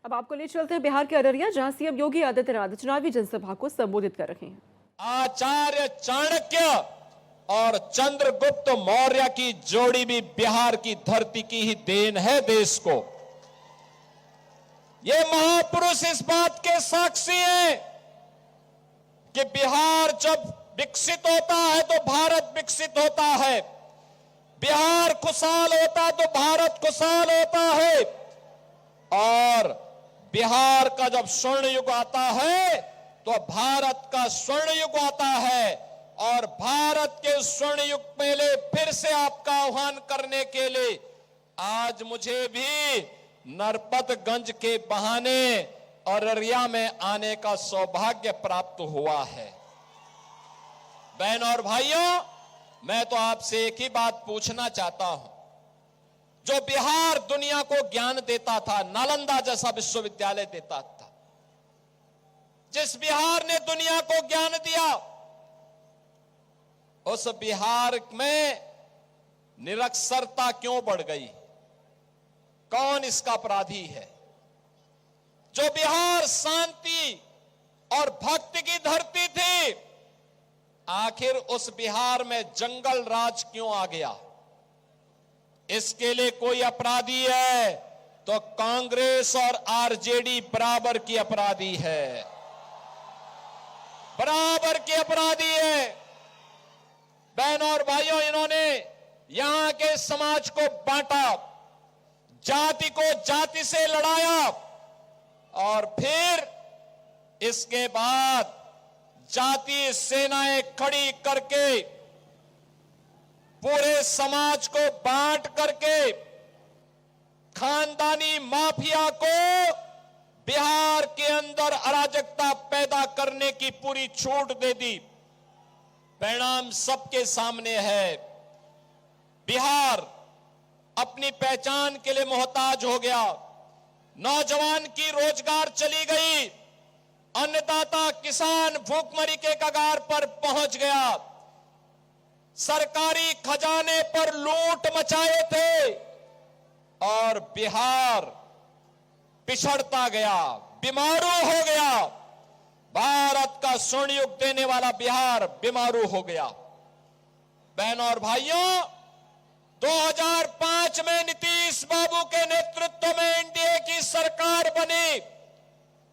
अब आपको ले चलते हैं बिहार के अररिया, जहां सीएम योगी आदित्यनाथ चुनावी जनसभा को संबोधित कर रहे हैं। आचार्य चाणक्य और चंद्रगुप्त मौर्य की जोड़ी भी बिहार की धरती की ही देन है देश को। ये महापुरुष इस बात के साक्षी हैं कि बिहार जब विकसित होता है तो भारत विकसित होता है, बिहार खुशहाल होता तो भारत खुशहाल होता है, और बिहार का जब स्वर्ण युग आता है तो भारत का स्वर्ण युग आता है। और भारत के स्वर्ण युग पहले फिर से आपका आह्वान करने के लिए आज मुझे भी नरपतगंज के बहाने अररिया में आने का सौभाग्य प्राप्त हुआ है। बहन और भाइयों, मैं तो आपसे एक ही बात पूछना चाहता हूं। जो बिहार दुनिया को ज्ञान देता था, नालंदा जैसा विश्वविद्यालय देता था, जिस बिहार ने दुनिया को ज्ञान दिया, उस बिहार में निरक्षरता क्यों बढ़ गई? कौन इसका अपराधी है? जो बिहार शांति और भक्ति की धरती थी, आखिर उस बिहार में जंगल राज क्यों आ गया? इसके लिए कोई अपराधी है तो कांग्रेस और आरजेडी बराबर की अपराधी है, बराबर की अपराधी है। बहन और भाइयों, इन्होंने यहां के समाज को बांटा, जाति को जाति से लड़ाया, और फिर इसके बाद जातीय सेनाएं खड़ी करके पूरे समाज को बांट करके खानदानी माफिया को बिहार के अंदर अराजकता पैदा करने की पूरी छूट दे दी। परिणाम सबके सामने है। बिहार अपनी पहचान के लिए मोहताज हो गया। नौजवान की रोजगार चली गई, अन्नदाता किसान भूखमरी के कगार पर पहुंच गया। सरकारी खजाने पर लूट मचाए थे और बिहार पिछड़ता गया, बीमारू हो गया। भारत का स्वर्ण युग देने वाला बिहार बीमारू हो गया। बहनों और भाइयों, 2005 में नीतीश बाबू के नेतृत्व में एनडीए की सरकार बनी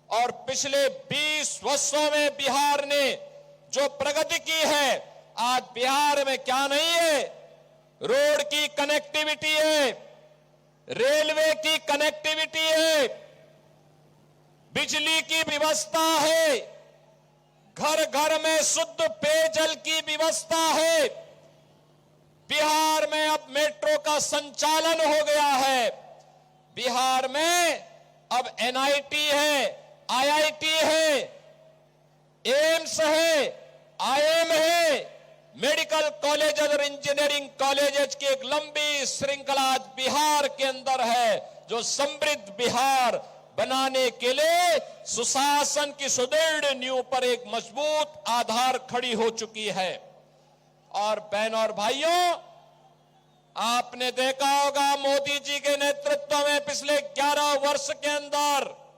और पिछले 20 वर्षों में बिहार ने जो प्रगति की है, आज बिहार में क्या नहीं है? रोड की कनेक्टिविटी है, रेलवे की कनेक्टिविटी है, बिजली की व्यवस्था है, घर घर में शुद्ध पेयजल की व्यवस्था है। बिहार में अब मेट्रो का संचालन हो गया है। बिहार में अब एनआईटी है, आईआईटी है, एम्स है, आईएम है, मेडिकल कॉलेज और इंजीनियरिंग कॉलेजेस की एक लंबी श्रृंखला आज बिहार के अंदर है, जो समृद्ध बिहार बनाने के लिए सुशासन की सुदृढ़ नींव पर एक मजबूत आधार खड़ी हो चुकी है। और बहनों और भाइयों, आपने देखा होगा मोदी जी के नेतृत्व में पिछले 11 वर्ष के अंदर